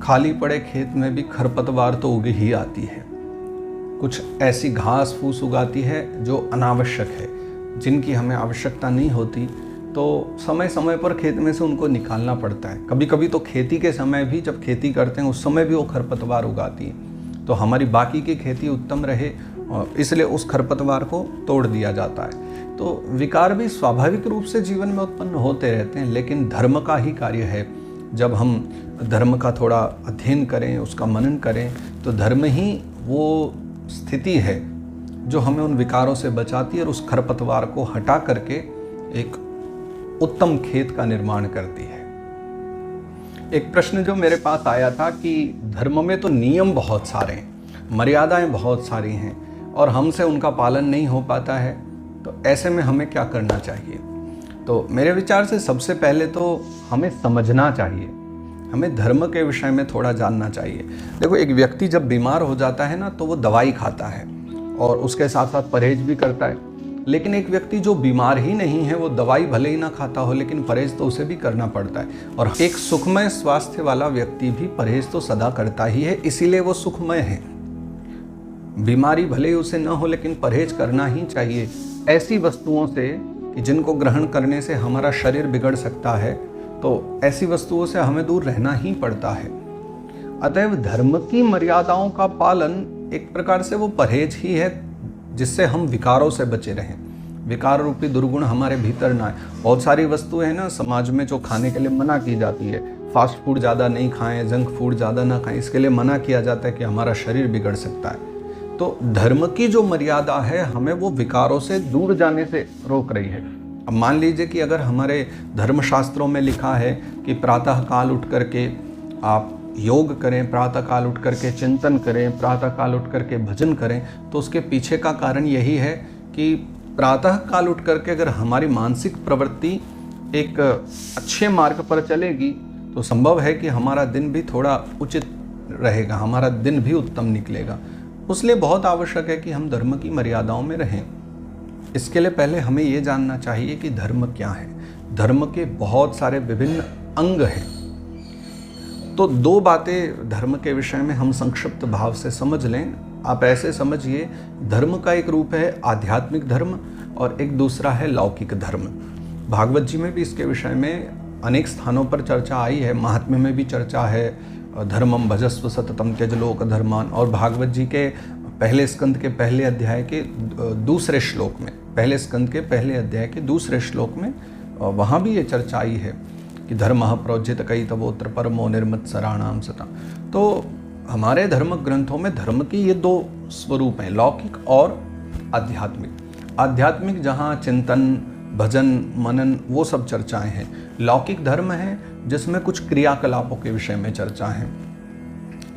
खाली पड़े खेत में भी खरपतवार तो उग ही आती है। कुछ ऐसी घास फूस उगाती है जो अनावश्यक है, जिनकी हमें आवश्यकता नहीं होती, तो समय समय पर खेत में से उनको निकालना पड़ता है। कभी कभी तो खेती के समय भी, जब खेती करते हैं उस समय भी वो खरपतवार उगाती है, तो हमारी बाकी की खेती उत्तम रहे और इसलिए उस खरपतवार को तोड़ दिया जाता है। तो विकार भी स्वाभाविक रूप से जीवन में उत्पन्न होते रहते हैं, लेकिन धर्म का ही कार्य है। जब हम धर्म का थोड़ा अध्ययन करें, उसका मनन करें, तो धर्म ही वो स्थिति है जो हमें उन विकारों से बचाती है और उस खरपतवार को हटा करके एक उत्तम खेत का निर्माण करती है। एक प्रश्न जो मेरे पास आया था कि धर्म में तो नियम बहुत सारे हैं, मर्यादाएं बहुत सारी हैं और हमसे उनका पालन नहीं हो पाता है, तो ऐसे में हमें क्या करना चाहिए। तो मेरे विचार से सबसे पहले तो हमें समझना चाहिए, हमें धर्म के विषय में थोड़ा जानना चाहिए। देखो, एक व्यक्ति जब बीमार हो जाता है ना, तो वो दवाई खाता है और उसके साथ साथ परहेज भी करता है। लेकिन एक व्यक्ति जो बीमार ही नहीं है, वो दवाई भले ही ना खाता हो, लेकिन परहेज तो उसे भी करना पड़ता है। और एक सुखमय स्वास्थ्य वाला व्यक्ति भी परहेज तो सदा करता ही है, इसीलिए वो सुखमय है। बीमारी भले ही उसे न हो, लेकिन परहेज करना ही चाहिए ऐसी वस्तुओं से कि जिनको ग्रहण करने से हमारा शरीर बिगड़ सकता है, तो ऐसी वस्तुओं से हमें दूर रहना ही पड़ता है। अतएव धर्म की मर्यादाओं का पालन एक प्रकार से वो परहेज ही है, जिससे हम विकारों से बचे रहें, विकार रूपी दुर्गुण हमारे भीतर ना आए। बहुत सारी वस्तुएं हैं ना समाज में जो खाने के लिए मना की जाती है। फास्ट फूड ज़्यादा नहीं खाएं, जंक फूड ज़्यादा ना खाएं, इसके लिए मना किया जाता है कि हमारा शरीर बिगड़ सकता है। तो धर्म की जो मर्यादा है, हमें वो विकारों से दूर जाने से रोक रही है। अब मान लीजिए कि अगर हमारे धर्मशास्त्रों में लिखा है कि प्रातः काल उठ करके आप योग करें, प्रातः काल उठ करके चिंतन करें, प्रातः काल उठ करके भजन करें, तो उसके पीछे का कारण यही है कि प्रातः काल उठ करके अगर हमारी मानसिक प्रवृत्ति एक अच्छे मार्ग पर चलेगी, तो संभव है कि हमारा दिन भी थोड़ा उचित रहेगा, हमारा दिन भी उत्तम निकलेगा। उसलिए बहुत आवश्यक है कि हम धर्म की मर्यादाओं में रहें। इसके लिए पहले हमें ये जानना चाहिए कि धर्म क्या है। धर्म के बहुत सारे विभिन्न अंग हैं। तो दो बातें धर्म के विषय में हम संक्षिप्त भाव से समझ लें। आप ऐसे समझिए, धर्म का एक रूप है आध्यात्मिक धर्म और एक दूसरा है लौकिक धर्म। भागवत जी में भी इसके विषय में अनेक स्थानों पर चर्चा आई है, महात्म्य में भी चर्चा है, धर्मम भजस्व सततम त्यज लोक धर्मान। और भागवत जी के पहले स्कंद के पहले अध्याय के दूसरे श्लोक में, पहले स्कंद के पहले अध्याय के दूसरे श्लोक में वहाँ भी ये चर्चा आई है कि धर्मः प्रोज्झित कैतवोत्र परमो निर्मत्सराणाम सता। तो हमारे धर्म ग्रंथों में धर्म की ये दो स्वरूप हैं, लौकिक और आध्यात्मिक। आध्यात्मिक जहाँ चिंतन, भजन, मनन, वो सब चर्चाएं हैं। लौकिक धर्म है जिसमें कुछ क्रियाकलापों के विषय में चर्चा है।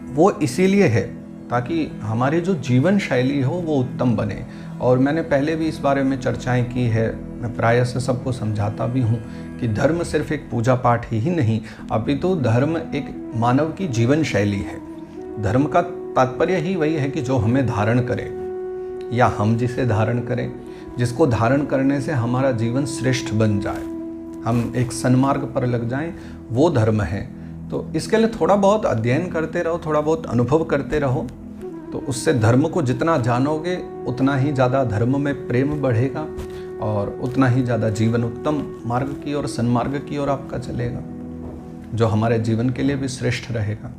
वो इसीलिए है ताकि हमारी जो जीवन शैली हो वो उत्तम बने। और मैंने पहले भी इस बारे में चर्चाएं की है, मैं प्रायः से सबको समझाता भी हूँ कि धर्म सिर्फ एक पूजा पाठ ही नहीं, अपितु धर्म एक मानव की जीवन शैली है। धर्म का तात्पर्य ही वही है कि जो हमें धारण करे या हम जिसे धारण करें, जिसको धारण करने से हमारा जीवन श्रेष्ठ बन जाए, हम एक सन्मार्ग पर लग जाएं, वो धर्म है। तो इसके लिए थोड़ा बहुत अध्ययन करते रहो, थोड़ा बहुत अनुभव करते रहो, तो उससे धर्म को जितना जानोगे उतना ही ज़्यादा धर्म में प्रेम बढ़ेगा और उतना ही ज़्यादा जीवन उत्तम मार्ग की और सन्मार्ग की ओर आपका चलेगा, जो हमारे जीवन के लिए भी श्रेष्ठ रहेगा।